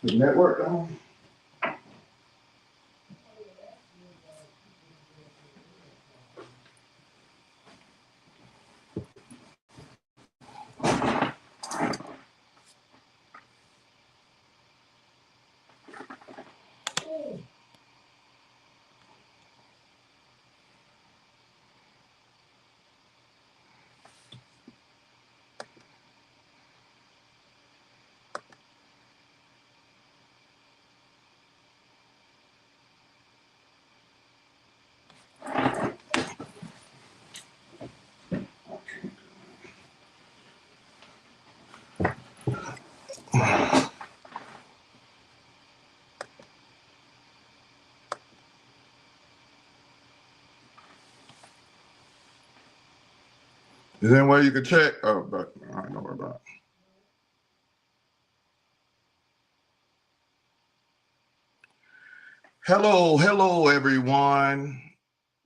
The network on? Is there any way you can check? Oh, but I don't know about. Hello, hello, everyone.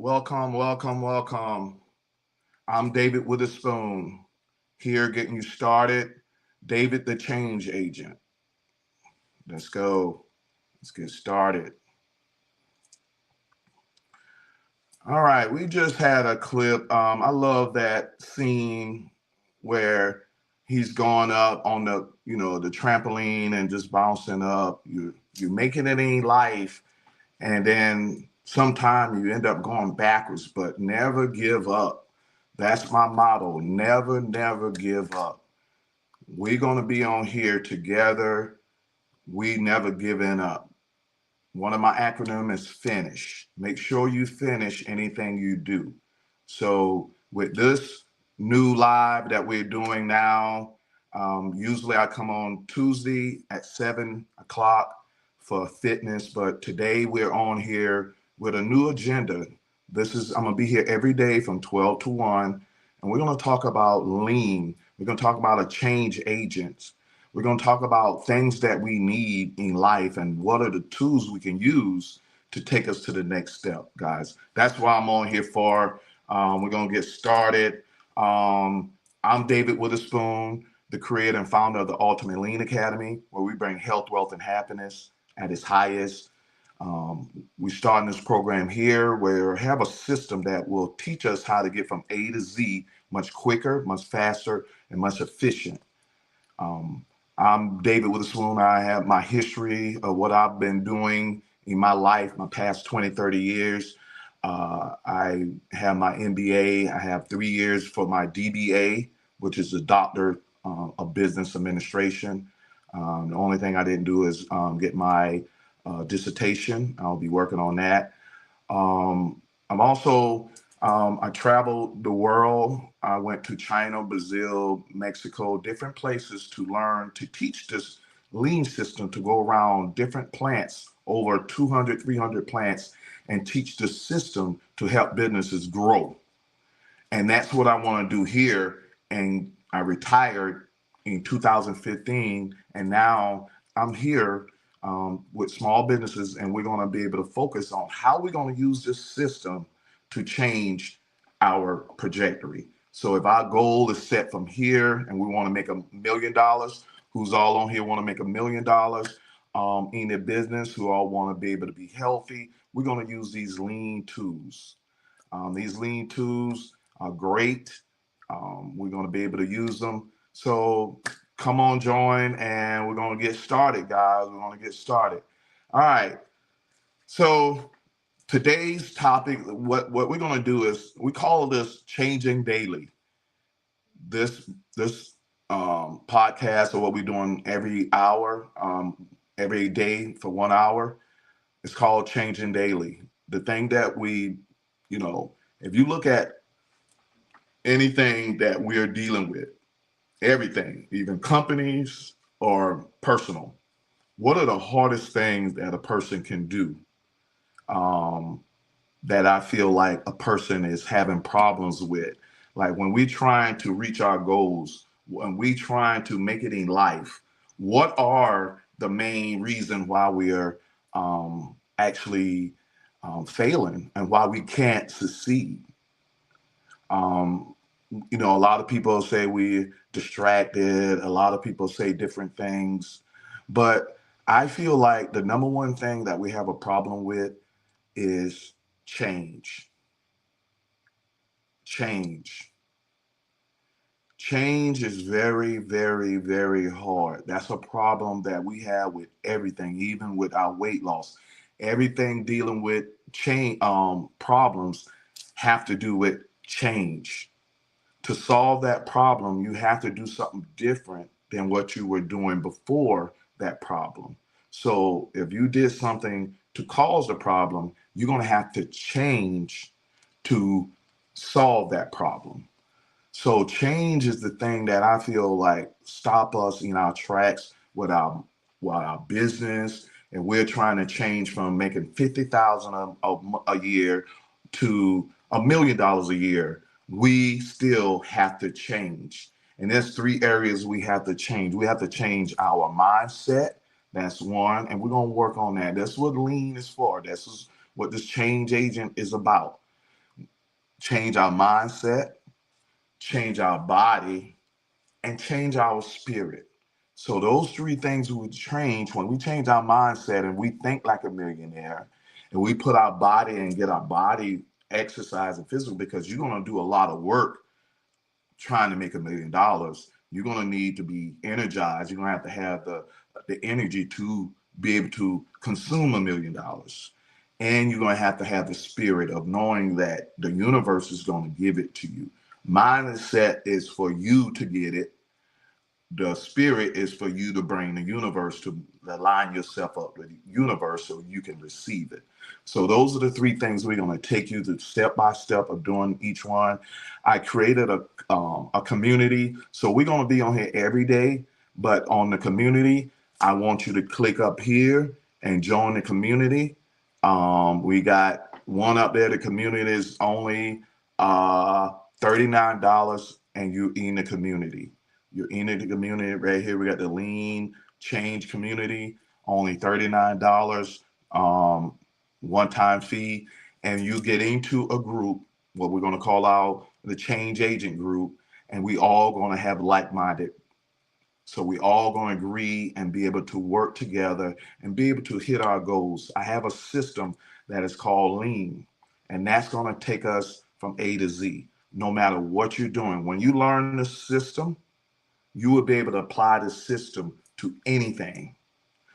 Welcome, welcome, welcome. I'm David Witherspoon, here getting you started. David, the change agent. Let's go. Let's get started. All right, we just had a clip. I love that scene where he's going up on the trampoline and just bouncing up. You're making it in life, and then sometime you end up going backwards, but never give up. That's my motto. Never, never give up. We're gonna be on here together. We never giving up. One of my acronyms is finish. Make sure you finish anything you do. So with this new live that we're doing now, usually I come on Tuesday at 7 o'clock for fitness, but today we're on here with a new agenda. I'm gonna be here every day from 12 to 1, and we're gonna talk about lean. We're gonna talk about a change agent. We're going to talk about things that we need in life and what are the tools we can use to take us to the next step, guys. That's what I'm on here for. We're going to get started. I'm David Witherspoon, the creator and founder of the Ultimate Lean Academy, where we bring health, wealth, and happiness at its highest. We're starting this program here where we have a system that will teach us how to get from A to Z much quicker, much faster, and much efficient. Um, I'm David Witherspoon. I have my history of what I've been doing in my life, my past 20, 30 years. I have my MBA. I have 3 years for my DBA, which is a Doctor of Business Administration. The only thing I didn't do is get my dissertation. I'll be working on that. I'm also I traveled the world. I went to China, Brazil, Mexico, different places to learn to teach this lean system to go around different plants, over 200, 300 plants, and teach the system to help businesses grow. And that's what I want to do here. And I retired in 2015, and now I'm here with small businesses, and we're going to be able to focus on how we're going to use this system to change our trajectory. So if our goal is set from here and we want to make $1 million, who's all on here want to make $1 million in their business, who all want to be able to be healthy, we're going to use these lean tools. These lean tools are great. We're going to be able to use them. So come on, join, and we're going to get started, guys. We're going to get started. All right. So today's topic, what we're going to do is we call this changing daily. This podcast, or what we're doing every hour, every day for 1 hour, it's called changing daily. The thing that if you look at anything that we're dealing with, everything, even companies or personal, what are the hardest things that a person can do, um, that I feel like a person is having problems with? Like when we're trying to reach our goals, when we trying to make it in life, what are the main reason why we are actually failing and why we can't succeed? Um, a lot of people say we're distracted. A lot of people say different things, but I feel like the number one thing that we have a problem with is change. Change. Change is very, very, very hard. That's a problem that we have with everything, even with our weight loss. Everything dealing with change problems have to do with change. To solve that problem, you have to do something different than what you were doing before that problem. So if you did something to cause the problem, you're going to have to change to solve that problem. So change is the thing that I feel like stop us in our tracks with our business, and we're trying to change from making 50,000 a year to $1 million a year. We still have to change, and there's three areas we have to change. We have to change our mindset. That's one, and we're gonna work on that. That's what lean is for. That's what this change agent is about. Change our mindset, change our body, and change our spirit. So those three things we change when we change our mindset and we think like a millionaire, and we put our body and get our body exercise and physical, because you're going to do a lot of work trying to make $1 million. You're going to need to be energized. You're going to have the energy to be able to consume $1 million. And you're going to have the spirit of knowing that the universe is going to give it to you. Mindset is for you to get it. The spirit is for you to bring the universe to align yourself up with the universe so you can receive it. So those are the three things we're going to take you through step by step of doing each one. I created a community, so we're going to be on here every day. But on the community, I want you to click up here and join the community. We got one up there. The community is only $39, and you're in the community. You're in the community right here. We got the lean change community, only $39, one-time fee, and you get into a group, what we're going to call the change agent group, and we all going to have like-minded. So we all going to agree and be able to work together and be able to hit our goals. I have a system that is called lean, and that's going to take us from A to Z, no matter what you're doing. When you learn the system, you will be able to apply the system to anything.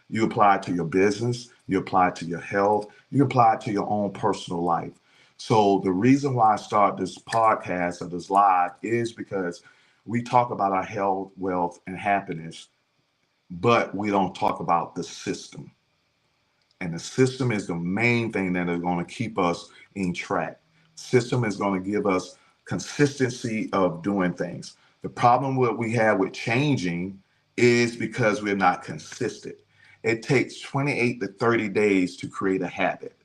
You apply it to your business, you apply it to your health, you apply it to your own personal life. So the reason why I start this podcast or this live is because we talk about our health, wealth, and happiness, but we don't talk about the system. And the system is the main thing that is going to keep us in track. System is going to give us consistency of doing things. The problem what we have with changing is because we're not consistent. It takes 28 to 30 days to create a habit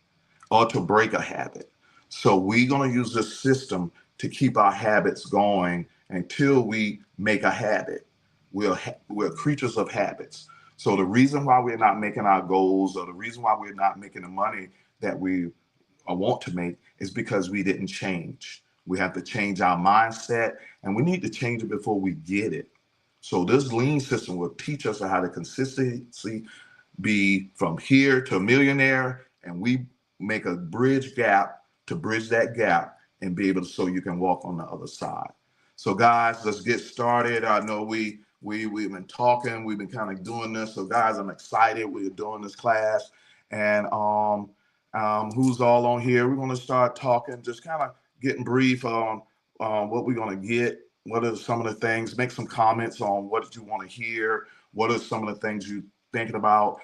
or to break a habit. So we're going to use this system to keep our habits going until we make a habit. We're creatures of habits. So the reason why we're not making our goals, or the reason why we're not making the money that we want to make, is because we didn't change. We have to change our mindset, and we need to change it before we get it. So this lean system will teach us how to consistency be from here to a millionaire, and we make a bridge gap to bridge that gap and be able to, so you can walk on the other side. So guys, let's get started. I know we've been talking, we've been kind of doing this. So guys, I'm excited. We're doing this class, and who's all on here? We're going to start talking, just kind of getting brief on what we're going to get. What are some of the things? Make some comments on what you want to hear. What are some of the things you're thinking about?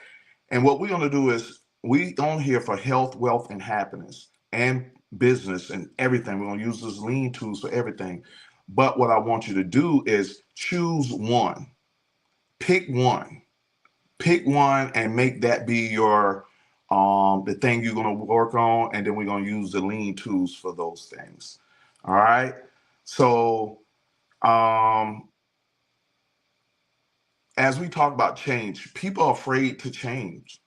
And what we're going to do is we on here for health, wealth, and happiness, and business and everything. We're going to use those lean tools for everything. But what I want you to do is choose one. Pick one. Pick one and make that be your the thing you're going to work on, and then we're going to use the lean tools for those things. All right. So as we talk about change, people are afraid to change.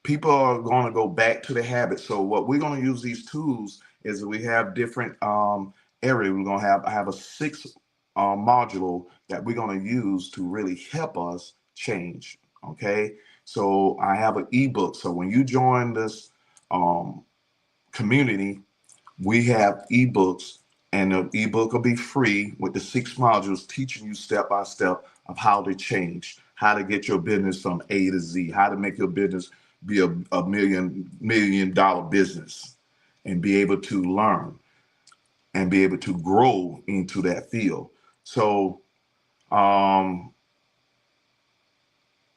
People are going to go back to the habits. So what we're going to use these tools is we have different areas. We're going to have a six module that we're going to use to really help us change. Okay. So I have an ebook. So when you join this community, we have ebooks, and the ebook will be free with the 6 modules teaching you step by step of how to change, how to get your business from A to Z, how to make your business be a million dollar business, and be able to learn and be able to grow into that field. So, um,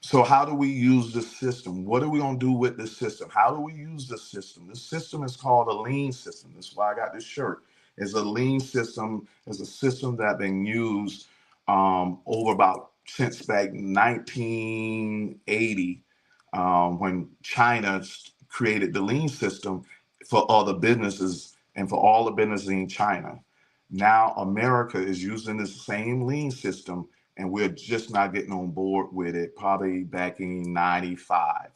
so how do we use the system? What are we going to do with the system? How do we use the system? The system is called a lean system. That's why I got this shirt. It's a lean system. It's a system that been used over about since back 1980 when China created the lean system for other businesses and for all the businesses in China. Now America is using the same lean system, and we're just not getting on board with it. Probably back in '95,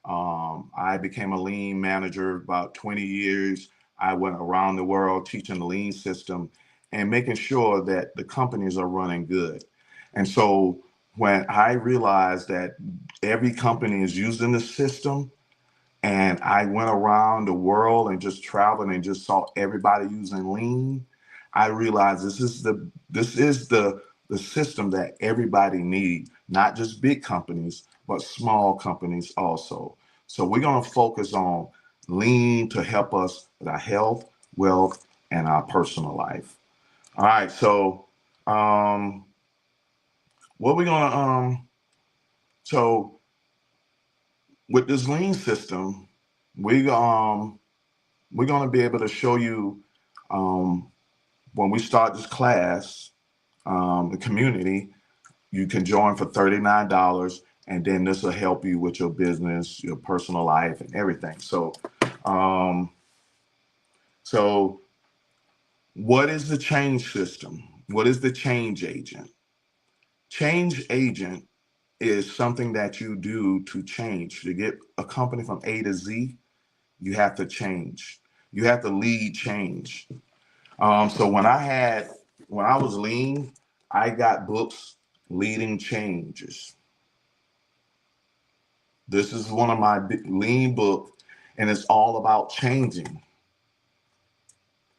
I became a lean manager about 20 years. I went around the world teaching the lean system and making sure that the companies are running good. And so when I realized that every company is using the system, and I went around the world and just traveled and just saw everybody using lean, I realized this is the system that everybody needs, not just big companies, but small companies also. So we're going to focus on lean to help us with our health, wealth, and our personal life. All right. So um, what we're going to so with this lean system, we we're going to be able to show you um, when we start this class, the community, you can join for $39, and then this will help you with your business, your personal life, and everything. Um, so what is the change system? What is the change agent? Change agent is something that you do to change. To get a company from A to Z, you have to change. You have to lead change. So when I was lean, I got books leading changes. This is one of my lean books, and it's all about changing.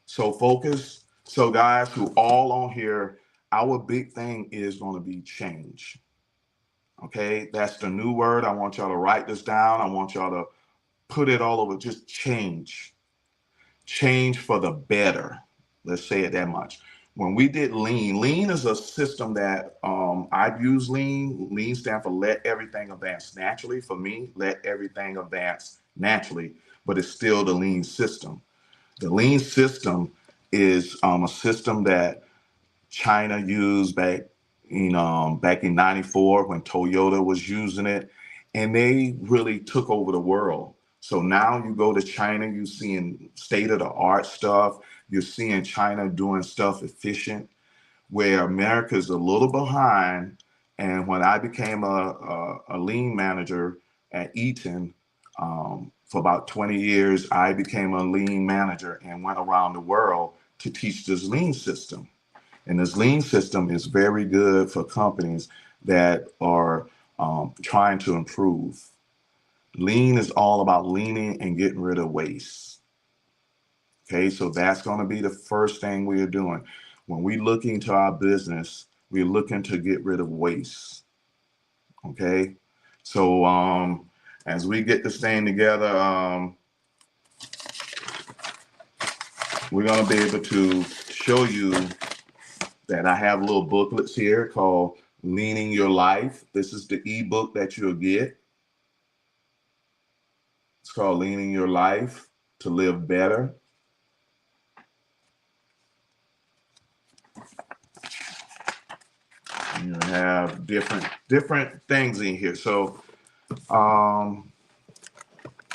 So focus. So guys who all on here, our big thing is going to be change. Okay, that's the new word. I want y'all to write this down. I want y'all to put it all over. Just change. Change for the better. Let's say it that much. When we did lean, lean is a system that I've used lean. Lean stands for let everything advance naturally. For me, let everything advance naturally, but it's still the lean system. The lean system is a system that China used back in '94 when Toyota was using it, and they really took over the world. So now you go to China, you're seeing state of the art stuff. You're seeing China doing stuff efficient, where America is a little behind. And when I became a lean manager at Eaton for about 20 years, I became a lean manager and went around the world to teach this lean system. And this lean system is very good for companies that are trying to improve. Lean is all about leaning and getting rid of waste. Okay, so that's going to be the first thing we are doing. When we look into our business, we're looking to get rid of waste. Okay, so as we get this thing together, we're going to be able to show you that I have little booklets here called Leaning Your Life. This is the ebook that you'll get. It's called Leaning Your Life to Live Better. You have different things in here. So I'm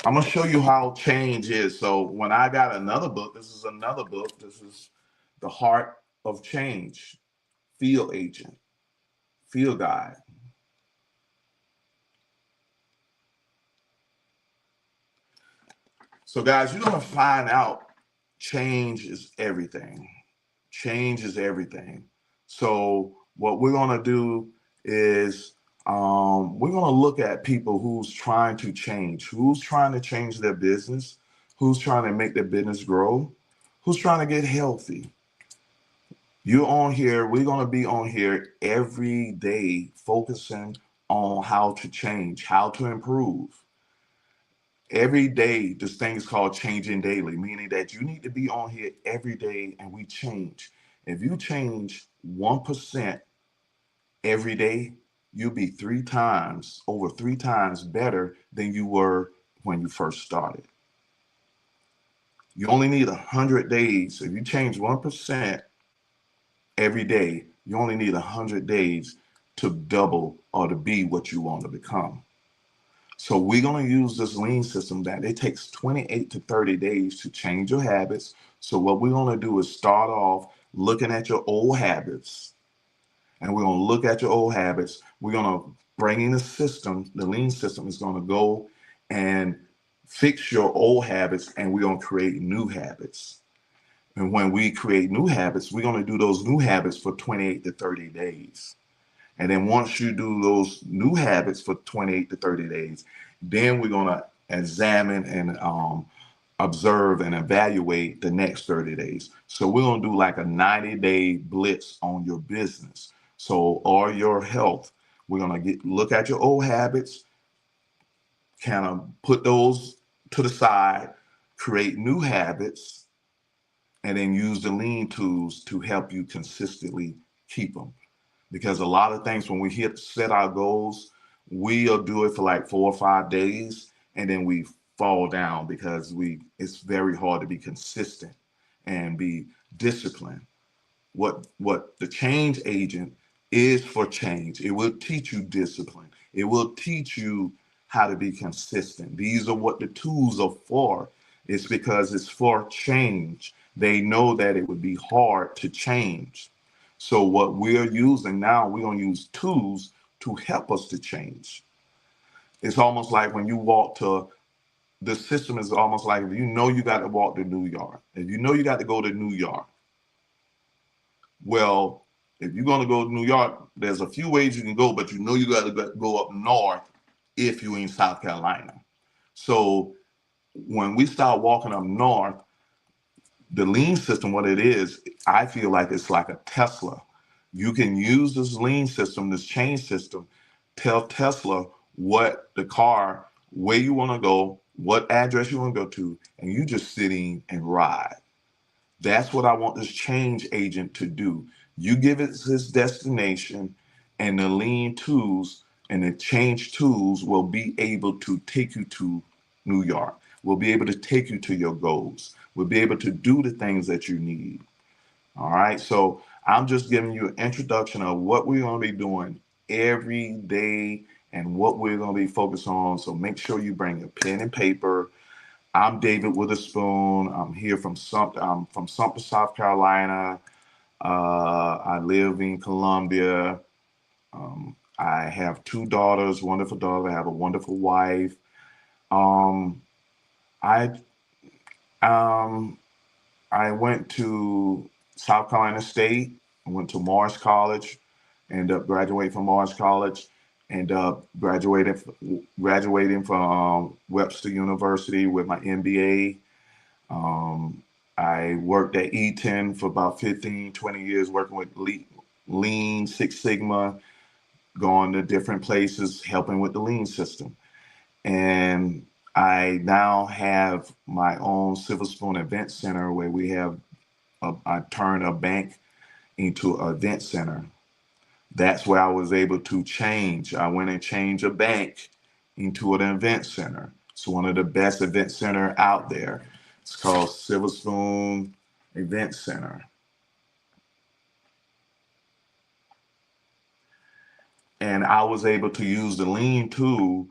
gonna show you how change is. So when I got another book, this is another book. This is The Heart of Change, Field Agent, Field Guide. So guys, you're gonna find out change is everything. Change is everything. So what we're gonna do is We're going to look at people who's trying to change their business, who's trying to make their business grow, who's trying to get healthy. You're on here. We're going to be on here every day focusing on how to change, how to improve. Every day, this thing is called changing daily, meaning that you need to be on here every day and we change. If you change 1% every day, you'll be over three times better than you were when you first started. You only need 100 days. If you change 1% every day, you only need 100 days to double or to be what you want to become. So we're going to use this lean system that it takes 28 to 30 days to change your habits. So what we're going to do is start off looking at your old habits. And we're going to look at your old habits. We're going to bring in the system. The lean system is going to go and fix your old habits, and we're going to create new habits. And when we create new habits, we're going to do those new habits for 28 to 30 days. And then once you do those new habits for 28 to 30 days, then we're going to examine and observe and evaluate the next 30 days. So we're going to do like a 90-day blitz on your business. So, or your health. We're going to look at your old habits, kind of put those to the side, create new habits, and then use the lean tools to help you consistently keep them. Because a lot of things, when we set our goals, we'll do it for like 4 or 5 days, and then we fall down because it's very hard to be consistent and be disciplined. What the change agent is for change. It will teach you discipline. It will teach you how to be consistent. These are what the tools are for. It's because it's for change. They know that it would be hard to change. So what we're using now, we're going to use tools to help us to change. It's almost like when you walk to, the system is almost like if you know you got to walk to New York, if you know you got to go to New York, well, if you're going to go to New York, there's a few ways you can go, but you know you got to go up north if you're in South Carolina. So when we start walking up north, the lean system, what it is, I feel like it's like a Tesla. You can use this lean system, this change system, tell Tesla what the car, where you want to go, what address you want to go to, and you just sitting and ride. That's what I want this change agent to do. You give it this destination, and the lean tools and the change tools will be able to take you to New York. Will be able to take you to your goals. Will be able to do the things that you need. All right. So I'm just giving you an introduction of what we're going to be doing every day and what we're going to be focused on. So make sure you bring a pen and paper. I'm David Witherspoon. I'm here from Sumter, South Carolina. I live in Columbia. I have 2 daughters, wonderful daughters. I have a wonderful wife. Um, I um, I went to South Carolina State. I went to Morris College. Ended up graduating from Morris College. Ended up graduating from Webster University with my MBA. I worked at Eaton for about 15, 20 years, working with Lean, Six Sigma, going to different places, helping with the Lean system. And I now have my own Silver Spoon Event Center where I turned a bank into an event center. That's where I was able to change. I went and changed a bank into an event center. It's one of the best event center out there. It's called Silver Spoon Event Center. And I was able to use the lean tool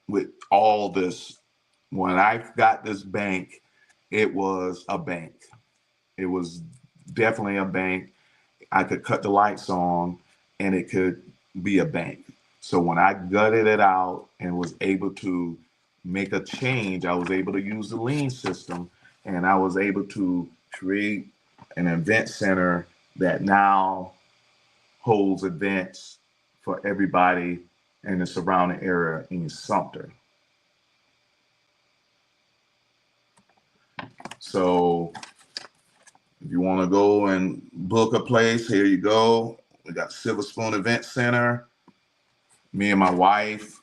with all this. When I got this bank, it was a bank. It was definitely a bank. I could cut the lights on and it could be a bank. So when I gutted it out and was able to make a change, I was able to use the lean system and I was able to create an event center that now holds events for everybody in the surrounding area in Sumter. So if you want to go and book a place, here you go. We got Silver Spoon Event Center. Me and my wife.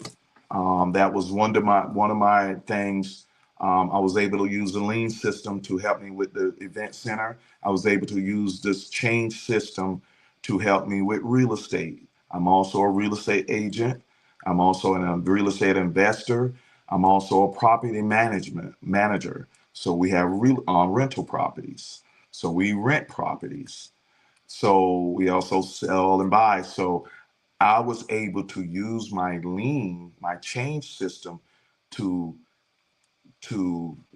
That was one of my things. I was able to use the lean system to help me with the event center. I was able to use this change system to help me with real estate. I'm also a real estate agent. I'm also a real estate investor. I'm also a property management manager. So we have rental properties. So we rent properties. So we also sell and buy. So I was able to use my lean, my change system to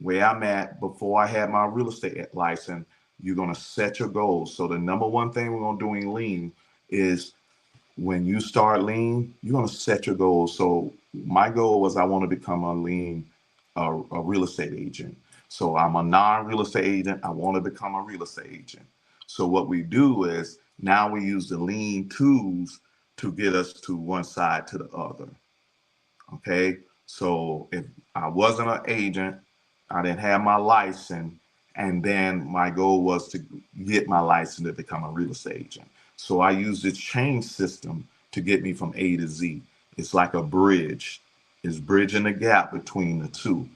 where I'm at before I had my real estate license. You're gonna set your goals. So the number one thing we're gonna do in lean is when you start lean, you're gonna set your goals. So my goal was I want to become a lean, a real estate agent. So I'm a non-real estate agent. I want to become a real estate agent. So what we do is now we use the lean tools to get us to one side to the other. Okay. So if I wasn't an agent, I didn't have my license, and then my goal was to get my license to become a real estate agent. So I use this change system to get me from A to Z. It's like a bridge. It's bridging the gap between the two.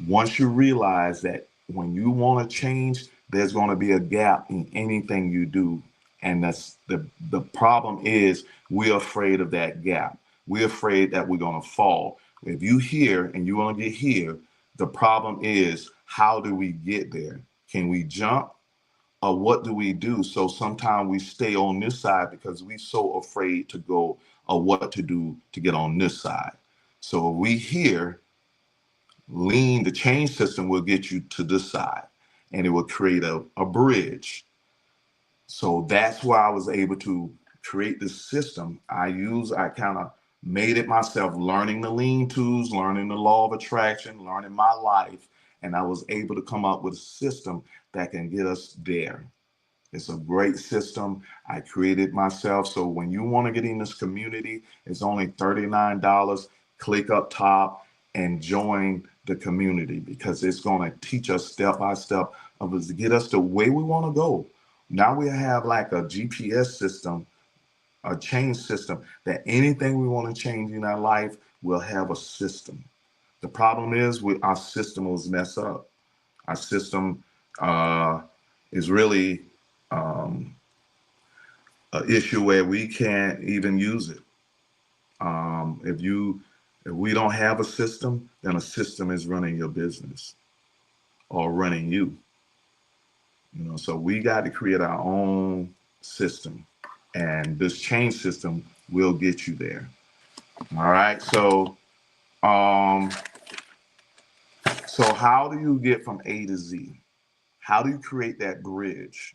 Once you realize that when you want to change, there's going to be a gap in anything you do. And that's the problem is we're afraid of that gap. We're afraid that we're going to fall. If you hear and you want to get here, the problem is how do we get there? Can we jump or what do we do? So sometimes we stay on this side because we're so afraid to go or what to do to get on this side. So if we hear lean, the change system will get you to this side and it will create a bridge. So that's why I was able to create this system. I kind of made it myself, learning the lean tools, learning the law of attraction, learning my life. And I was able to come up with a system that can get us there. It's a great system. I created myself. So when you want to get in this community, it's only $39. Click up top and join the community because it's going to teach us step by step of us to get us the way we want to go. Now we have like a GPS system, a change system that anything we want to change in our life will have a system. The problem is our system was messed up. Our system is really an issue where we can't even use it. If we don't have a system, then a system is running your business or running you. So we got to create our own system, and this change system will get you there. All right. So how do you get from A to Z? How do you create that bridge?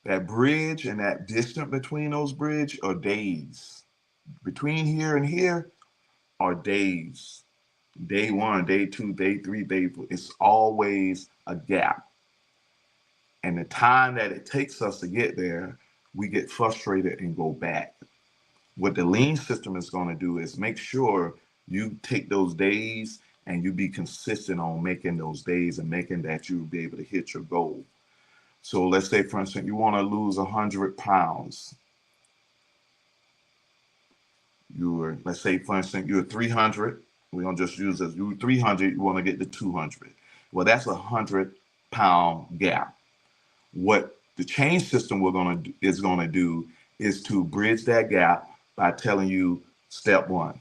That bridge and that distance between those bridge are days. Between here and here are days. Day one, day two, day three, day four. It's always a gap. And the time that it takes us to get there, we get frustrated and go back. What the lean system is going to do is make sure you take those days and you be consistent on making those days and making that you'll be able to hit your goal. So let's say, for instance, you want to lose 100 pounds. Let's say, for instance, you're 300. We're going to just use this. You're 300, you want to get to 200. Well, that's a 100-pound gap. What the change system is going to do is to bridge that gap by telling you step one.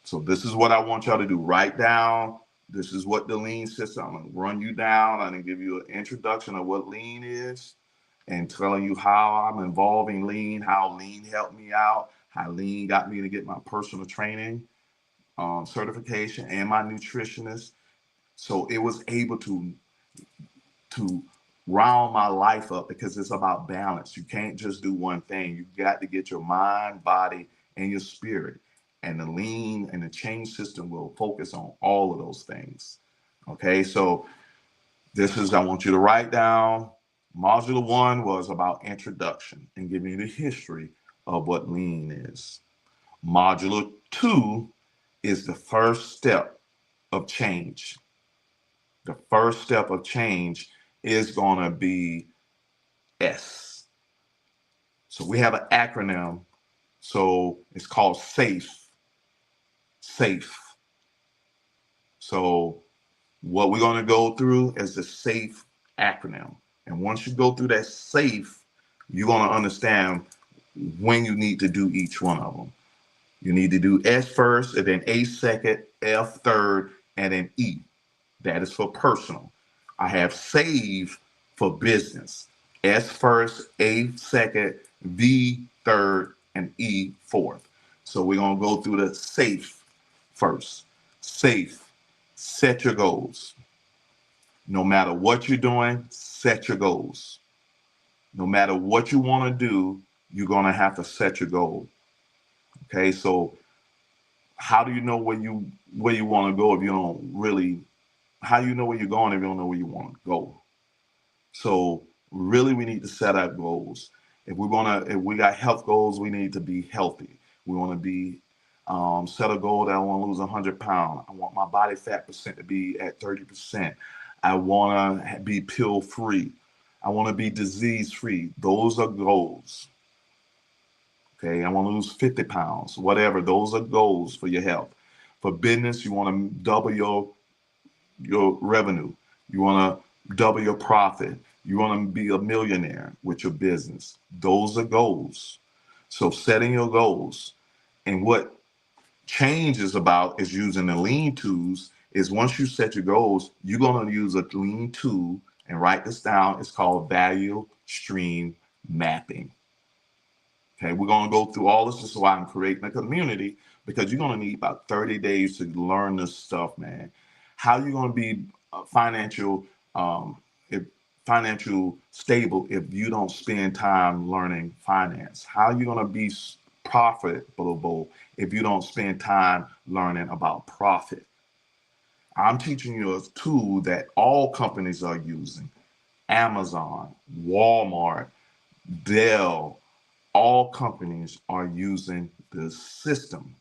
So this is what I want y'all to do. Write down. This is what the lean system. I'm going to run you down. I'm going to give you an introduction of what lean is and telling you how I'm involving lean, how lean helped me out, how lean got me to get my personal training certification and my nutritionist. So it was able to round my life up because it's about balance. You can't just do one thing. You got to get your mind, body, and your spirit. And the lean and the change system will focus on all of those things. Okay, so I want you to write down. Module 1 was about introduction and giving you the history of what lean is. Modular 2 is the first step of change. The first step of change is going to be S. So we have an acronym. So it's called SAFE. SAFE. So what we're going to go through is the SAFE acronym. And once you go through that SAFE, you're going to understand when you need to do each one of them. You need to do S first, and then A second, F third, and then E. That is for personal. I have SAVE for business. S first, A second, V third, and E fourth. So we're going to go through the SAFE first. SAFE, set your goals. No matter what you're doing, set your goals. No matter what you want to do, you're going to have to set your goal. Okay, so how do you know where you want to go if you don't really, how do you know where you're going if you don't know where you want to go? So really we need to set our goals. If we got health goals, we need to be healthy. We want to be set a goal that I want to lose 100 pounds. I want my body fat percent to be at 30%. I want to be pill free. I want to be disease free. Those are goals. Okay, I want to lose 50 pounds, whatever. Those are goals for your health. For business, you want to double your revenue. You want to double your profit. You want to be a millionaire with your business. Those are goals. So setting your goals. And what change is about is using the lean tools. Is once you set your goals, you're going to use a lean tool and write this down. It's called value stream mapping. Okay, we're going to go through all this. This is why I'm creating a community, because you're going to need about 30 days to learn this stuff, man. How you going to be financial stable if you don't spend time learning finance? How are you going to be profitable if you don't spend time learning about profit? I'm teaching you a tool that all companies are using. Amazon, Walmart, Dell, all companies are using this system.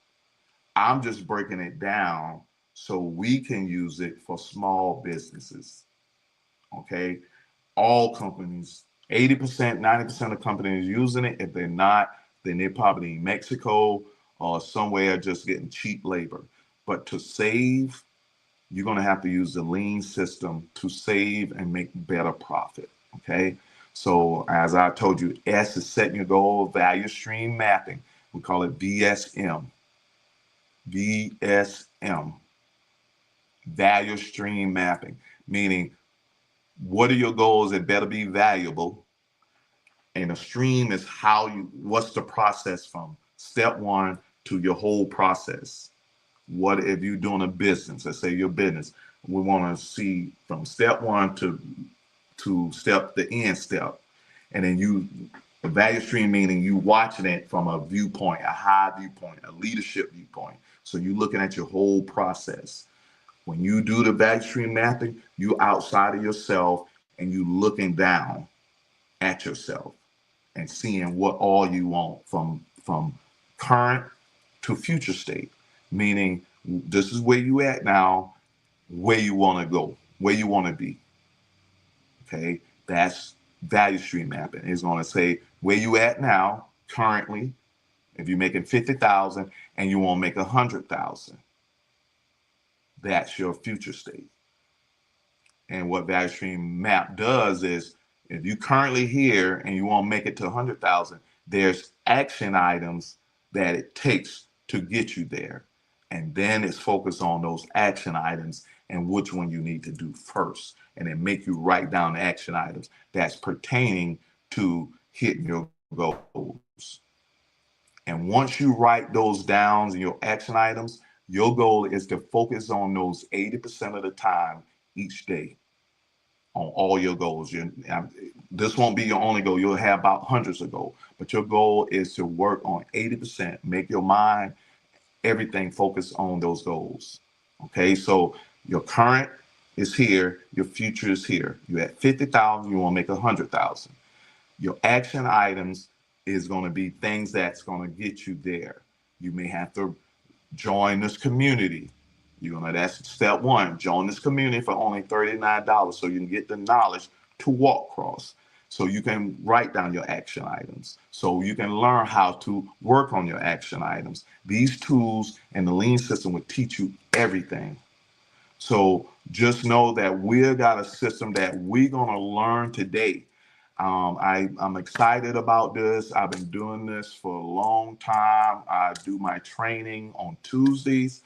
I'm just breaking it down so we can use it for small businesses. Okay? All companies, 80%, 90% of companies using it. If they're not, then they're probably in Mexico or somewhere just getting cheap labor. But to save, you're going to have to use the lean system to save and make better profit. Okay? So as I told you, S is setting your goal, value stream mapping. We call it VSM. VSM, value stream mapping, meaning what are your goals that better be valuable? And a stream is what's the process from step one to your whole process. What if you're doing a business, let's say your business, we want to see from step one to the end step. And then the value stream meaning you watching it from a viewpoint, a high viewpoint, a leadership viewpoint. So you're looking at your whole process. When you do the value stream mapping, you outside of yourself and you looking down at yourself and seeing what all you want from current to future state. Meaning this is where you at now, where you want to go, where you want to be. Okay, that's value stream mapping. It's going to say where you at now, currently. If you're making 50,000 and you want to make 100,000, that's your future state. And what value stream map does is, if you currently here and you want to make it to 100,000, there's action items that it takes to get you there. And then it's focused on those action items and which one you need to do first. And then make you write down the action items that's pertaining to hitting your goals. And once you write those down and your action items, your goal is to focus on those 80% of the time each day on all your goals. This won't be your only goal. You'll have about hundreds of goals, but your goal is to work on 80%. Make your mind, everything focus on those goals. Okay, so your current is here, your future is here. You're at 50,000, you want to make 100,000. Your action items is going to be things that's going to get you there. You may have to join this community. That's step one. Join this community for only $39 so you can get the knowledge to walk across. So you can write down your action items. So you can learn how to work on your action items. These tools and the lean system will teach you everything. So just know that we've got a system that we're going to learn today. I'm excited about this. I've been doing this for a long time. I do my training on Tuesdays,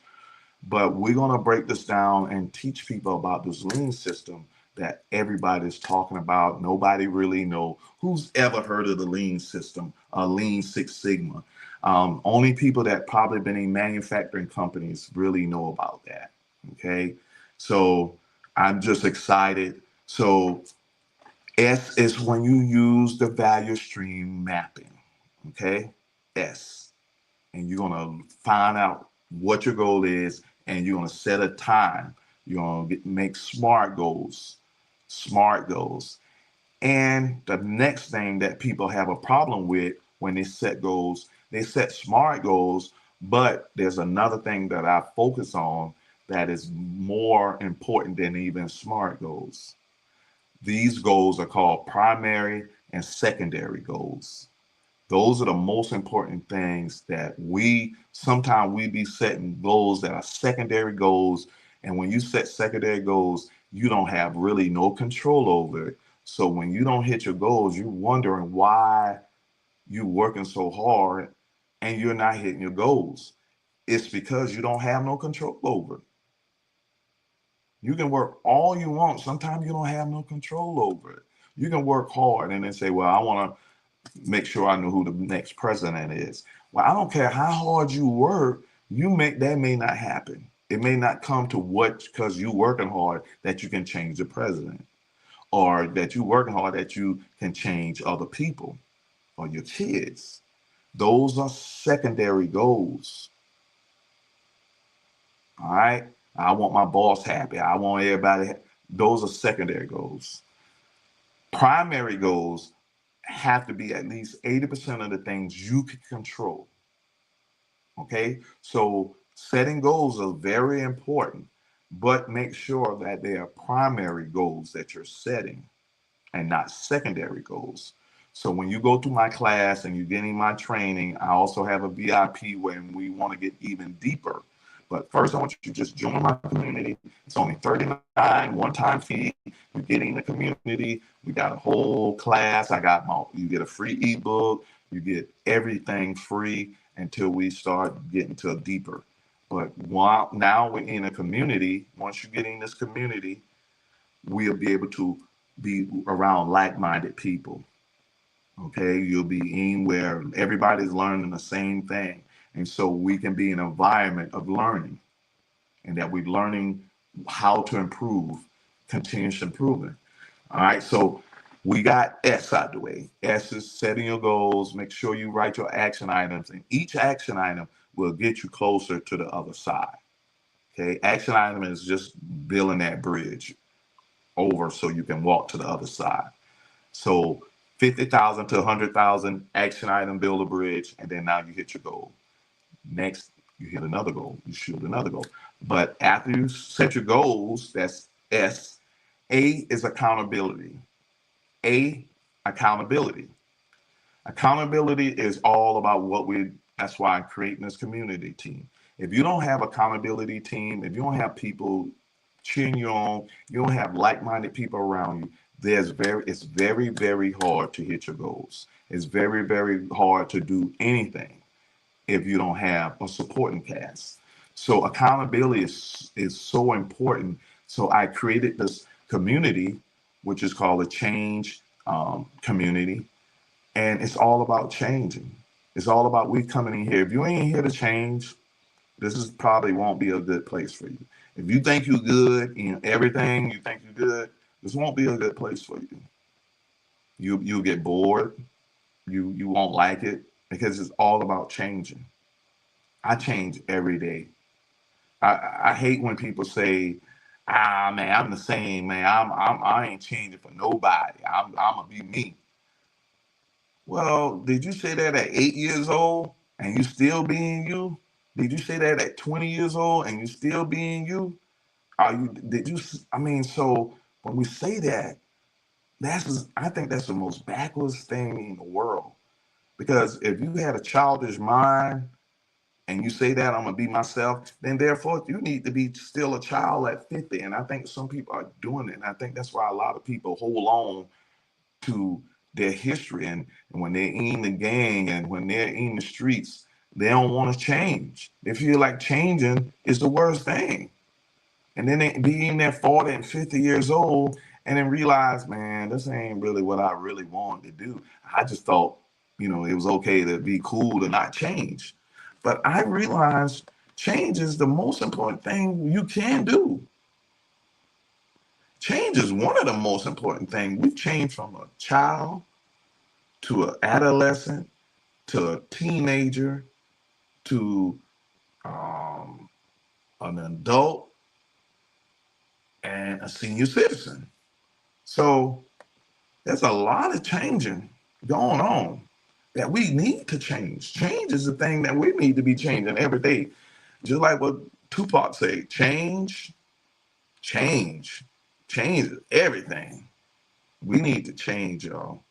but we're going to break this down and teach people about this lean system that everybody's talking about. Nobody really know. Who's ever heard of the lean system, Lean Six Sigma? Only people that probably been in manufacturing companies really know about that. Okay. So I'm just excited. So S is when you use the value stream mapping. Okay. S. And you're going to find out what your goal is, and you're going to set a time. You're going to make smart goals. Smart goals. And the next thing that people have a problem with when they set goals, they set smart goals, but there's another thing that I focus on that is more important than even smart goals. These goals are called primary and secondary goals. Those are the most important things that sometimes we be setting goals that are secondary goals. And when you set secondary goals, you don't have really no control over it. So when you don't hit your goals, you're wondering why you're working so hard and you're not hitting your goals. It's because you don't have no control over it. You can work all you want. Sometimes you don't have no control over it. You can work hard and then say, well, I want to make sure I know who the next president is. Well, I don't care how hard you work, that may not happen. It may not come to what because you working hard that you can change the president, or that you working hard that you can change other people or your kids. Those are secondary goals. All right. I want my boss happy. I want everybody. Those are secondary goals. Primary goals have to be at least 80% of the things you can control. Okay, so setting goals are very important, but make sure that they are primary goals that you're setting and not secondary goals. So when you go to my class and you're getting my training, I also have a VIP when we want to get even deeper. But first, I want you to just join my community. It's only $39, one-time fee. You're getting the community. We got a whole class. You get a free ebook. You get everything free until we start getting to a deeper. But now we're in a community. Once you get in this community, we'll be able to be around like-minded people. Okay, you'll be in where everybody's learning the same thing, and so we can be an environment of learning, and that we're learning how to improve, continuous improvement. All right, so we got S out the way. S is setting your goals. Make sure you write your action items, and each action item will get you closer to the other side. Okay, action item is just building that bridge over so you can walk to the other side. So 50,000 to 100,000 action item, build a bridge, and then now you hit your goal. Next, you hit another goal, you shoot another goal. But after you set your goals, that's S. A is accountability. A, accountability. Accountability is all about that's why I'm creating this community team. If you don't have accountability team, if you don't have people cheering you on, you don't have like-minded people around you, it's very, very hard to hit your goals. It's very, very hard to do anything if you don't have a supporting cast. So accountability is so important. So I created this community, which is called a change community, and it's all about changing. It's all about we coming in here. If you ain't here to change, this is probably won't be a good place for you. If you think you're good in everything, you think you're good, this won't be a good place for you. You'll get bored. You won't like it because it's all about changing. I change every day. I hate when people say, "Ah, man, I'm the same, man. I ain't changing for nobody. I'm gonna be me." Well, did you say that at 8 years old and you still being you? Did you say that at 20 years old and you still being you? Are you, did you, I mean, so when we say that, I think that's the most backwards thing in the world. Because if you had a childish mind and you say that I'm gonna be myself, then therefore you need to be still a child at 50. And I think some people are doing it. And I think that's why a lot of people hold on to their history. And when they're in the gang and when they're in the streets, they don't want to change. They feel like changing is the worst thing. And then they be in there 40 and 50 years old and then realize, man, this ain't really what I really wanted to do. I just thought, it was okay to be cool to not change. But I realized change is the most important thing you can do. Change is one of the most important things. We've changed from a child to an adolescent to a teenager to um, an adult and a senior citizen. So there's a lot of changing going on that we need to change. Change is the thing that we need to be changing every day. Just like what Tupac said, change, change everything. We need to change, y'all.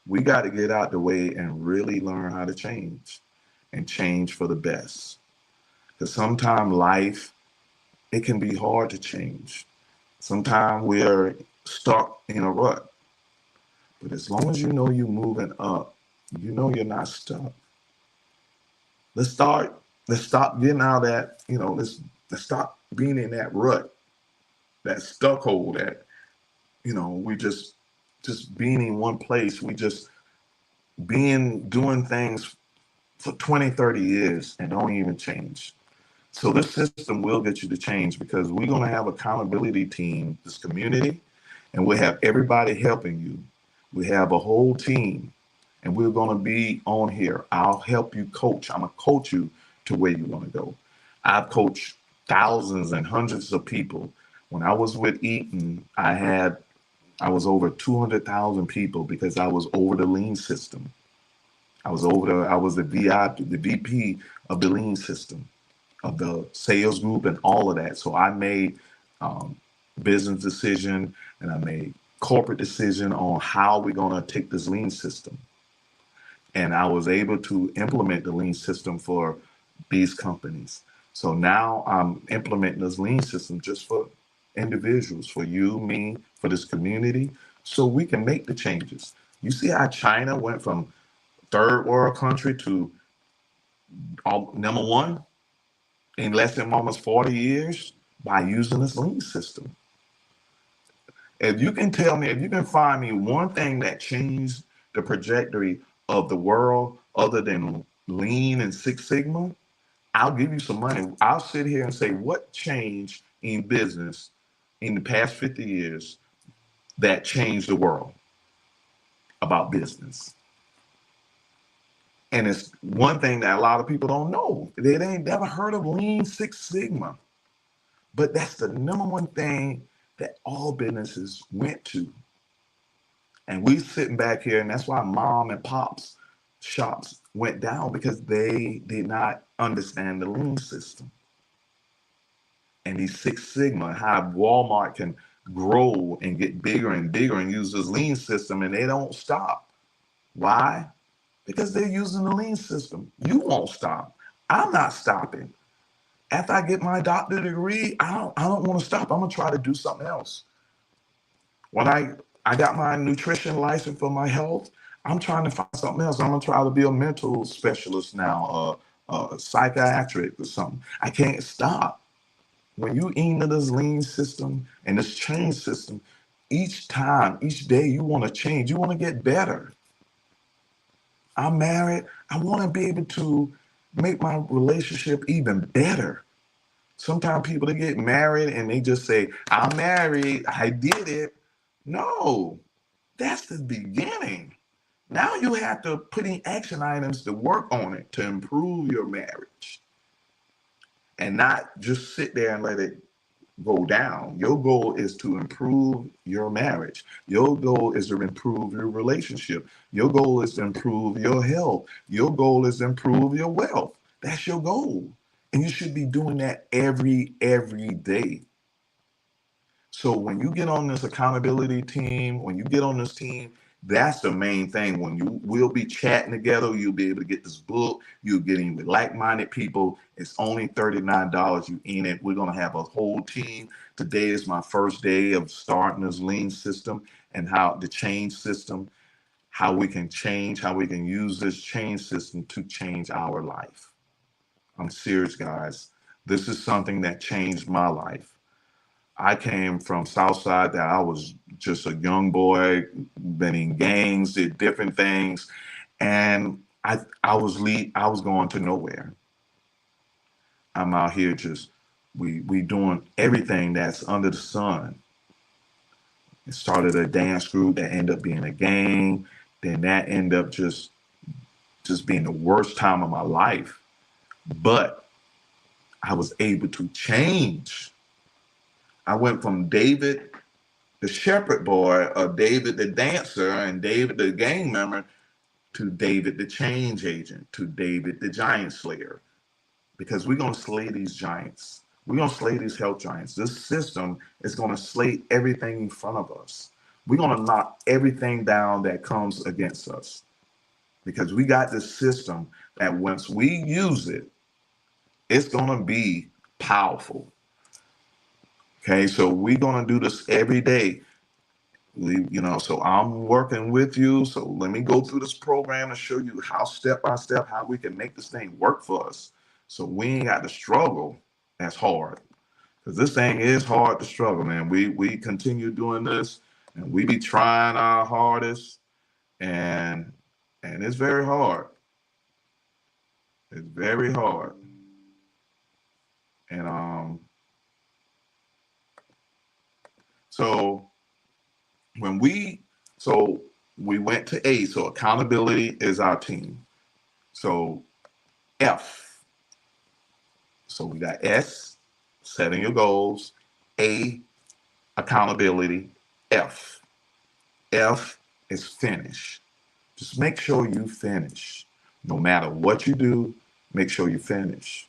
We got to get out the way and really learn how to change and change for the best. Because sometimes life, it can be hard to change. Sometimes we're stuck in a rut. But as long as you know you're moving up, you know you're not stuck. Let's start, let's stop getting out of that, let's stop being in that rut, that stuck hole that, we just being in one place. We just doing things for 20, 30 years and don't even change. So this system will get you to change because we're going to have accountability team, this community, and we'll have everybody helping you. We have a whole team and we're going to be on here. I'll help you coach. I'm going to coach you to where you want to go. I've coached thousands and hundreds of people. When I was with Eaton, I was over 200,000 people because I was over the lean system. I was the VP of the lean system, of the sales group and all of that. So I made um, business decision and I made corporate decision on how we're going to take this lean system. And I was able to implement the lean system for these companies. So now I'm implementing this lean system just for individuals, for you, me, for this community, so we can make the changes. You see how China went from third world country to number one in less than almost 40 years by using this lean system. If you can tell me, if you can find me one thing that changed the trajectory of the world other than lean and Six Sigma, I'll give you some money. I'll sit here and say, what changed in business in the past 50 years that changed the world about business? And it's one thing that a lot of people don't know. They ain't never heard of Lean Six Sigma. But that's the number one thing that all businesses went to. And we sitting back here, and that's why mom and pop's shops went down because they did not understand the lean system. And these Six Sigma, how Walmart can grow and get bigger and bigger and use this lean system, and they don't stop. Why? Because they're using the lean system. You won't stop. I'm not stopping. After I get my doctorate degree, I don't want to stop. I'm gonna try to do something else. When I got my nutrition license for my health, I'm trying to find something else. I'm gonna try to be a mental specialist now, psychiatric or something. I can't stop. When you into this lean system and this change system, each time, each day, you want to change. You want to get better. I'm married. I want to be able to make my relationship even better. Sometimes people they get married and they just say, I'm married, I did it. No, that's the beginning. Now you have to put in action items to work on it to improve your marriage and not just sit there and let it go down. Your goal is to improve your marriage. Your goal is to improve your relationship. Your goal is to improve your health. Your goal is to improve your wealth. That's your goal. And you should be doing that every day. So when you get on this accountability team, when you get on this team, that's the main thing. When you will be chatting together, you'll be able to get this book. You're getting with like-minded people. It's only $39. You in it. We're gonna have a whole team. Today is my first day of starting this lean system and how the change system, how we can change, how we can use this change system to change our life. I'm serious, guys. This is something that changed my life. I came from Southside that I was just a young boy, been in gangs, did different things, and I was going to nowhere. I'm out here just we doing everything that's under the sun. It started a dance group that ended up being a gang, then that ended up just being the worst time of my life. But I was able to change. I went from David the shepherd boy of David the dancer and David the gang member to David the change agent, to David the giant slayer. Because we're going to slay these giants. We're going to slay these health giants. This system is going to slay everything in front of us. We're going to knock everything down that comes against us. Because we got this system that once we use it, it's going to be powerful. Okay, so we're going to do this every day. So I'm working with you. So let me go through this program to show you how step by step how we can make this thing work for us. So we ain't got to struggle as hard because this thing is hard to struggle, man. We continue doing this and we be trying our hardest, and it's very hard. It's very hard, and so when we went to A, so accountability is our team. So F. So we got S, setting your goals, A, accountability, F. F is finish. Just make sure you finish. No matter what you do, make sure you finish.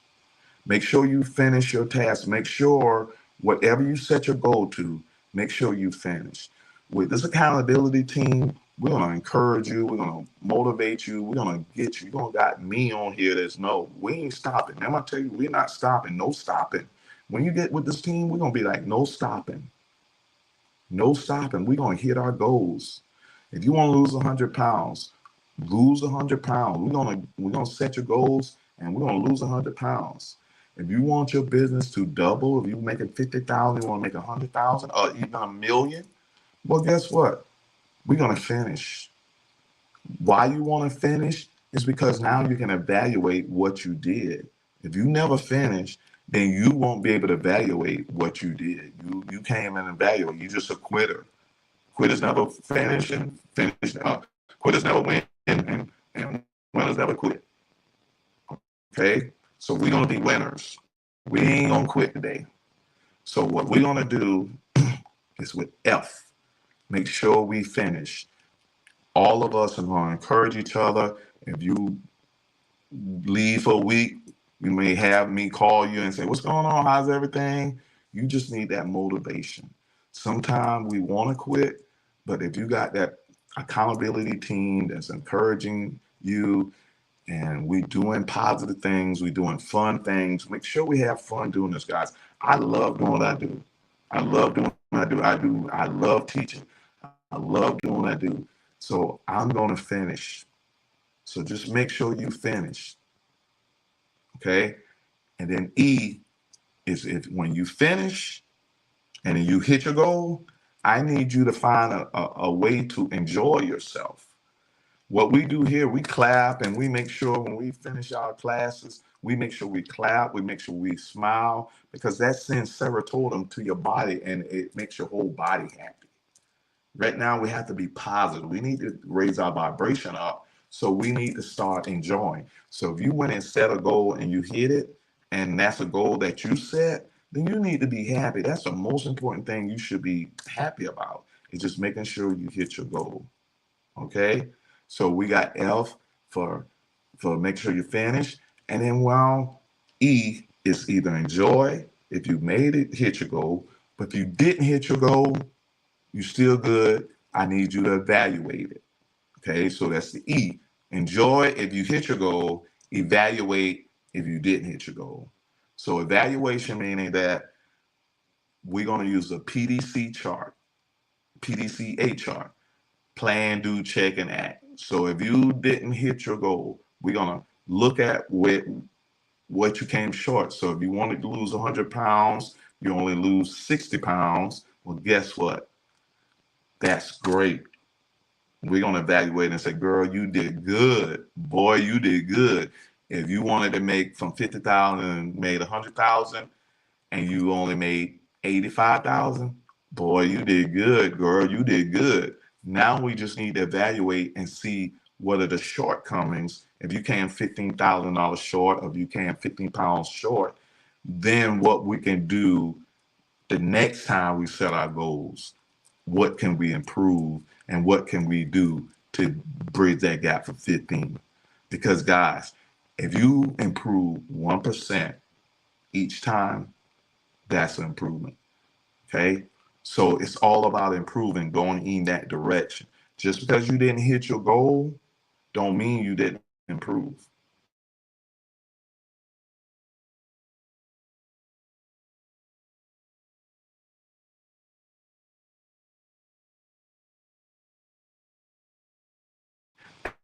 Make sure you finish your task. Make sure whatever you set your goal to, make sure you finish. With this accountability team, we're going to encourage you. We're going to motivate you. We're going to get you. You're going to got me on here that's no, we ain't stopping. I'm going to tell you, we're not stopping. No stopping. When you get with this team, we're going to be like, no stopping. No stopping. We're going to hit our goals. If you want to lose 100 pounds, lose 100 pounds. We're gonna set your goals and we're going to lose 100 pounds. If you want your business to double, if you're making 50,000, you want to make 100,000 or even $1 million, well, guess what? We're going to finish. Why you want to finish is because now you can evaluate what you did. If you never finish, then you won't be able to evaluate what you did. You can't even evaluate. You're just a quitter. Quitters never finish and finish. Quitters never win and winners never quit. Okay? So we're going to be winners. We ain't going to quit today. So what we're going to do is with F, make sure we finish. All of us are going to encourage each other. If you leave for a week, you may have me call you and say, what's going on? How's everything? You just need that motivation. Sometimes we want to quit, but if you got that accountability team that's encouraging you and we doing positive things, we doing fun things, make sure we have fun doing this, guys. I love doing what I do. I love doing what I do. I love teaching. I love doing what I do. So I'm going to finish. So just make sure you finish. Okay. And then E is if when you finish and then you hit your goal, I need you to find a way to enjoy yourself. What we do here, we clap and we make sure when we finish our classes, we make sure we clap, we make sure we smile, because that sends serotonin to your body and it makes your whole body happy. Right now, we have to be positive. We need to raise our vibration up. So we need to start enjoying. So if you went and set a goal and you hit it, and that's a goal that you set, then you need to be happy. That's the most important thing you should be happy about, is just making sure you hit your goal. Okay? So we got F for make sure you finish. And then while E is either enjoy if you made it, hit your goal. But if you didn't hit your goal, you still good. I need you to evaluate it. Okay, so that's the E. Enjoy if you hit your goal, evaluate if you didn't hit your goal. So evaluation meaning that we're going to use a PDC chart, PDCA chart, plan, do, check, and act. So if you didn't hit your goal, we're going to look at what you came short. So if you wanted to lose 100 pounds, you only lose 60 pounds. Well, guess what? That's great. We're going to evaluate and say, girl, you did good. Boy, you did good. If you wanted to make from 50,000 and made 100,000 and you only made 85,000, boy, you did good, girl. You did good. Now we just need to evaluate and see what are the shortcomings. If you came $15,000 short, or if you came 15 pounds short, then what we can do the next time we set our goals. What can we improve and what can we do to bridge that gap for 15? Because guys, if you improve 1% each time, that's an improvement. Okay. So it's all about improving, going in that direction. Just because you didn't hit your goal, don't mean you didn't improve.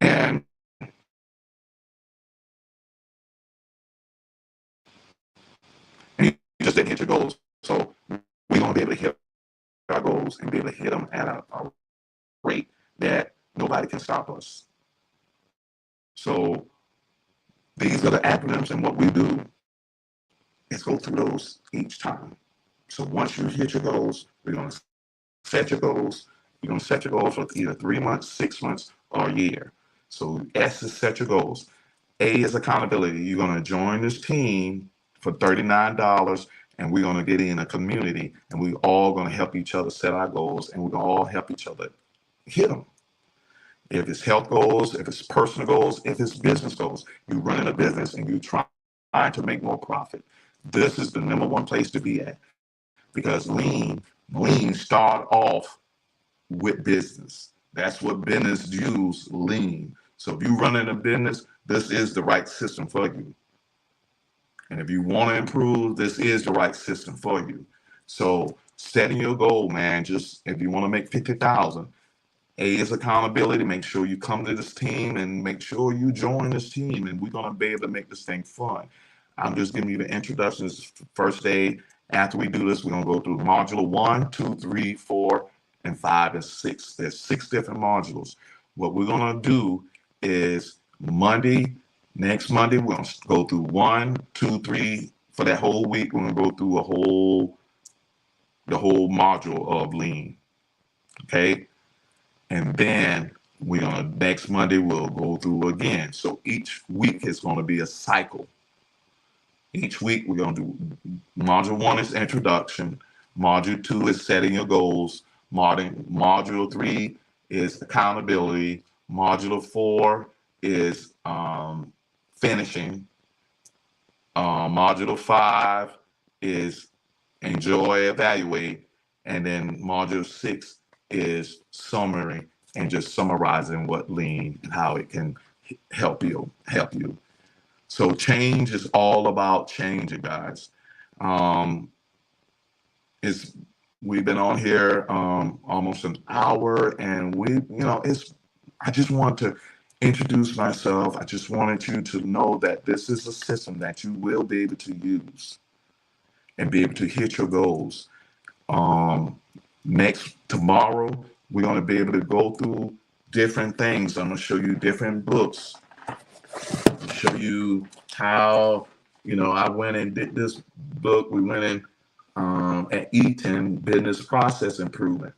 And you just didn't hit your goals. So we're going to be able to hit our goals and be able to hit them at a rate that nobody can stop us. So these are the acronyms, and what we do is go through those each time. So once you hit your goals, we're going to set your goals. You're going to set your goals for either 3 months, 6 months, or a year. So S is set your goals. A is accountability. You're going to join this team for $39, and we're going to get in a community, and we're all going to help each other set our goals, and we're going to all help each other hit them. If it's health goals, if it's personal goals, if it's business goals, you're running a business and you're trying to make more profit. This is the number one place to be at, because lean start off with business. That's what business use, lean. So if you're running a business, this is the right system for you. And if you want to improve, this is the right system for you. So setting your goal, man, just if you want to make 50,000, A is accountability. Make sure you come to this team and make sure you join this team, and we're gonna be able to make this thing fun. I'm just giving you the introductions. First day, after we do this, we're gonna go through module 1, 2, 3, 4, and 5, and 6. There's 6 different modules. What we're gonna do is next Monday, we're gonna go through 1, 2, 3 for that whole week. We're gonna go through the whole module of lean. Okay. And then we're gonna next Monday we'll go through again. So each week is gonna be a cycle. Each week we're gonna do module 1 is introduction, module 2 is setting your goals, module 3 is accountability, module 4 is finishing, module 5 is enjoy, evaluate, and then module 6 is summary and just summarizing what lean and how it can help you. So change is all about changing, guys. Um, it's we've been on here almost an hour, and I just want to introduce myself. I just wanted you to know that this is a system that you will be able to use and be able to hit your goals. Next tomorrow, we're going to be able to go through different things. I'm going to show you different books, show you how, I went and did this book. We went in at Eaton, Business Process Improvement.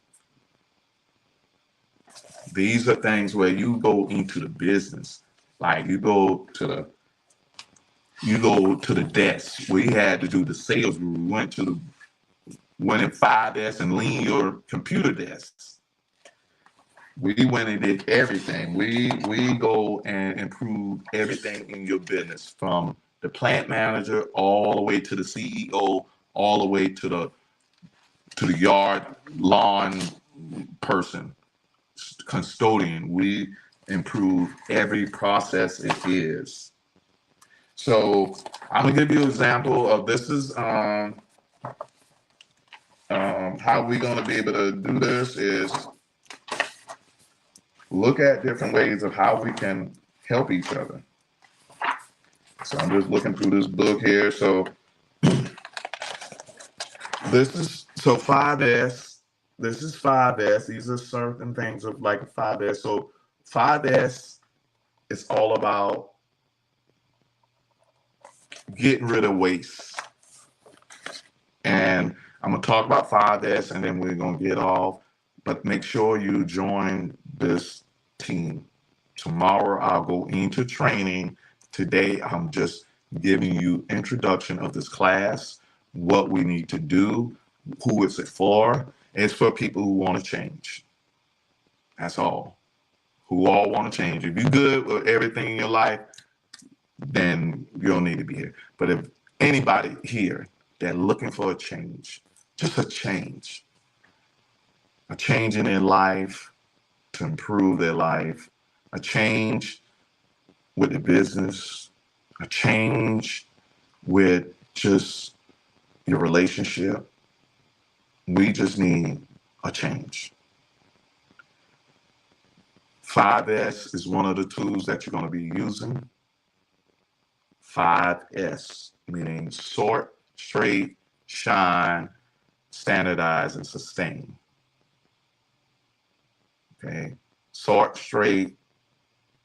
These are things where you go into the business, like you go to the You go to the desk. We had to do the sales. We went in 5S and lean your computer desks. We went and did everything. We go and improve everything in your business, from the plant manager all the way to the CEO, all the way to the yard lawn person, custodian. We improve every process it is. So I'm gonna give you an example of this is how we're gonna be able to do this is look at different ways of how we can help each other. So I'm just looking through this book here. So this is 5S. This is 5S. These are certain things of like 5S. So 5S is all about getting rid of waste. And I'm gonna talk about 5S and then we're gonna get off. But make sure you join this team. Tomorrow I'll go into training. Today I'm just giving you introduction of this class, what we need to do, who is it for. It's for people who want to change. That's all. Who all want to change. If you're good with everything in your life, then you don't need to be here. But if anybody here that's looking for a change, just a change in their life to improve their life, a change with the business, a change with just your relationship. We just need a change. 5S is one of the tools that you're going to be using. 5S, meaning sort, straight, shine, standardize, and sustain. Okay, sort, straight,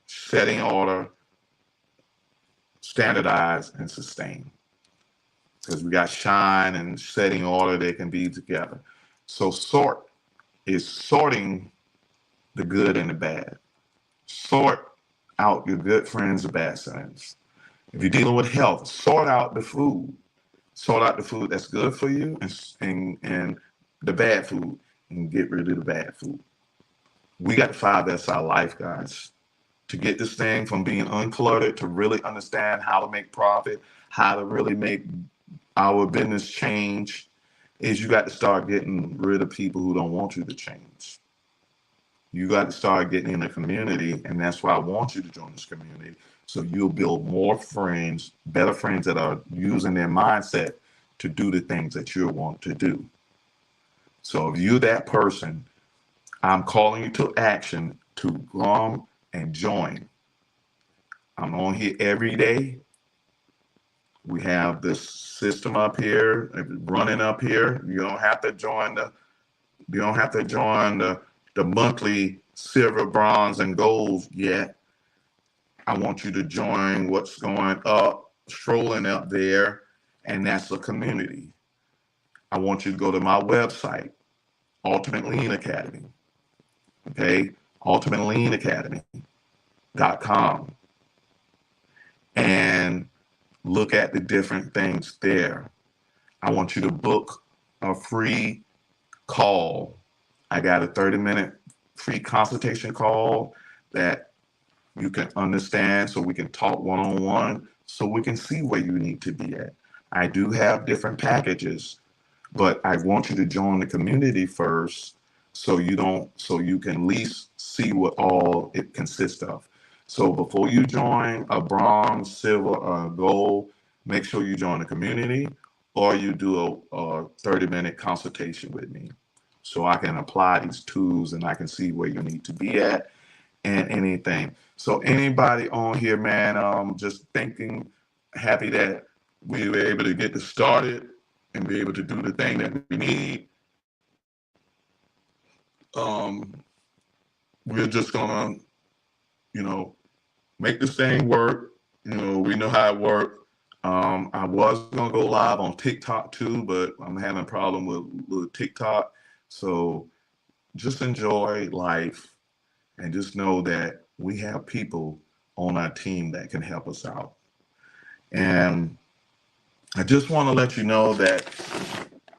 setting order, standardize, and sustain. Because we got shine and setting order, they can be together. So sort is sorting the good and the bad. Sort out your good friends, the bad friends. If you're dealing with health, sort out the food. Sort out the food that's good for you and the bad food, and get rid of the bad food. We got to 5S our life, guys, to get this thing from being uncluttered to really understand how to make profit, how to really make our business change. Is you got to start getting rid of people who don't want you to change. You got to start getting in the community, and that's why I want you to join this community. So you'll build more friends, better friends that are using their mindset to do the things that you want to do. So if you're that person, I'm calling you to action to come and join. I'm on here every day. We have this system up here, running up here. You don't have to join the monthly silver, bronze, and gold yet. I want you to join what's going up, strolling up there, and that's a community. I want you to go to my website, Ultimate Lean Academy. Okay, ultimateleanacademy.com, and look at the different things there. I want you to book a free call. I got a 30-minute free consultation call that you can understand, so we can talk one-on-one, so we can see where you need to be at. I do have different packages, but I want you to join the community first, so you can at least see what all it consists of. So before you join a bronze, silver, or gold, make sure you join the community, or you do a 30-minute consultation with me, so I can apply these tools and I can see where you need to be at and anything. So anybody on here, man, just thinking, happy that we were able to get this started and be able to do the thing that we need. We're just gonna, make this thing work. We know how it works. I was gonna go live on TikTok too, but I'm having a problem with TikTok. So just enjoy life and just know that we have people on our team that can help us out. And I just want to let you know that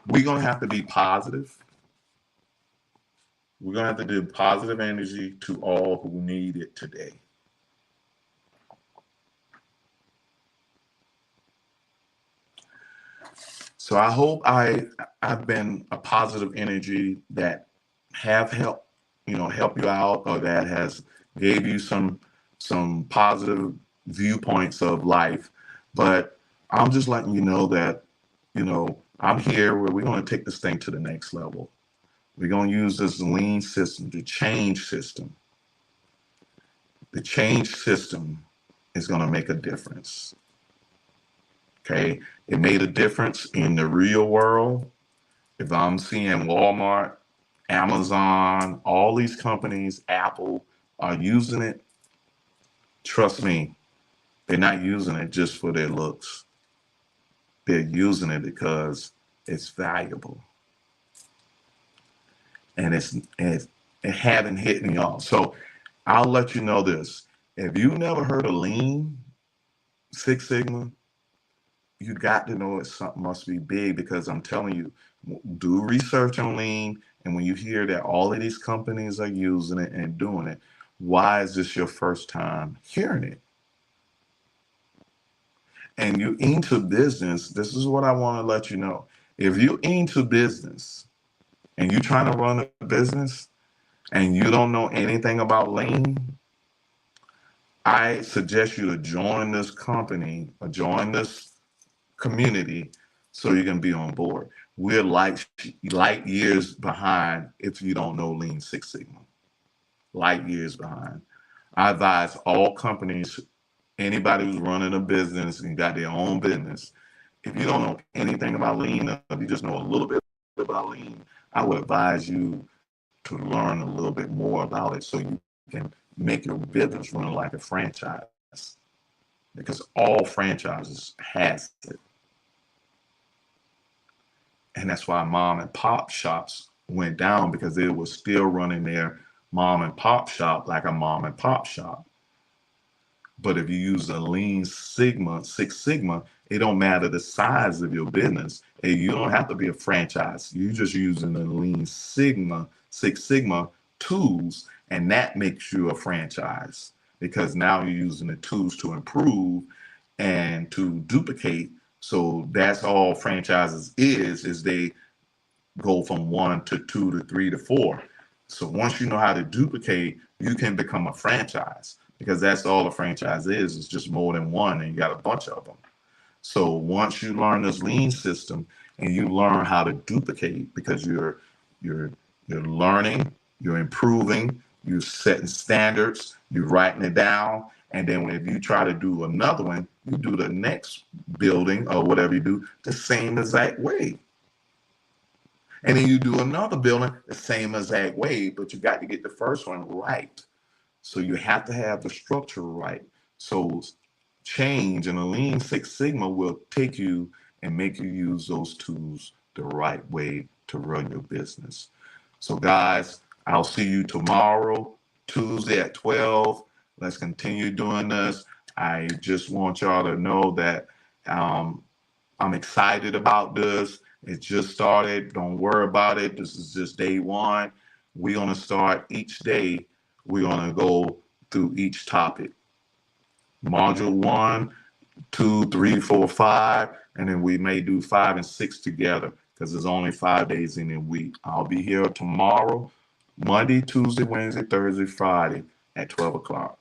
we're going to have to be positive. We're going to have to do positive energy to all who need it today. So I hope I've been a positive energy that have helped, help you out, or that has gave you some positive viewpoints of life. But I'm just letting you know that, I'm here where we're going to take this thing to the next level. We're going to use this lean system, the change system. The change system is going to make a difference. Okay. It made a difference in the real world. If I'm seeing Walmart, Amazon, all these companies, Apple are using it, trust me, they're not using it just for their looks. They're using it because it's valuable. And it haven't hit me off. So I'll let you know this. If you never heard of Lean Six Sigma, you got to know it's something must be big, because I'm telling you, do research on Lean. And when you hear that all of these companies are using it and doing it, why is this your first time hearing it? And you into business, this is what I want to let you know. If you're into business and you're trying to run a business and you don't know anything about Lean, I suggest you to join this company or join this community so you can be on board. We're light years behind if you don't know Lean Six Sigma. Light years behind. I advise all companies, anybody who's running a business and got their own business, if you don't know anything about Lean, if you just know a little bit about Lean, I would advise you to learn a little bit more about it so you can make your business run like a franchise. Because all franchises has it. And that's why mom and pop shops went down, because they were still running their mom and pop shop like a mom and pop shop. But if you use a Lean Six Sigma, it don't matter the size of your business. And you don't have to be a franchise. You're just using the Lean Six Sigma tools, and that makes you a franchise, because now you're using the tools to improve and to duplicate. So that's all franchises is they go from 1 to 2 to 3 to 4. So once you know how to duplicate, you can become a franchise, because that's all a franchise is. It's just more than one, and you got a bunch of them. So once you learn this lean system and you learn how to duplicate, because you're learning, you're improving, you're setting standards, you're writing it down, and then if you try to do another one, you do the next building or whatever you do the same exact way. And then you do another building the same exact way, but you got to get the first one right. So you have to have the structure right. So change in a Lean Six Sigma will take you and make you use those tools the right way to run your business. So guys, I'll see you tomorrow, Tuesday at 12. Let's continue doing this. I just want y'all to know that I'm excited about this. It just started. Don't worry about it. This is just day one. We're going to start each day. We're going to go through each topic. Module 1, 2, 3, 4, 5, and then we may do 5 and 6 together, because there's only 5 days in a week. I'll be here tomorrow, Monday, Tuesday, Wednesday, Thursday, Friday at 12 o'clock.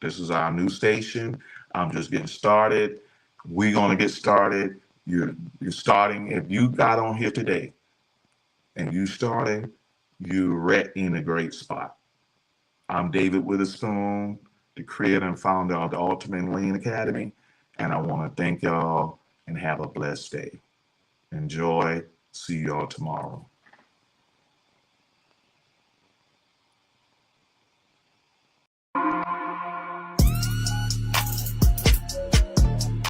This is our new station. I'm just getting started. We're going to get started. You're starting. If you got on here today and you started, you're in a great spot. I'm David Witherspoon, the creator and founder of the Ultimate Lean Academy, and I want to thank y'all and have a blessed day. Enjoy. See y'all tomorrow.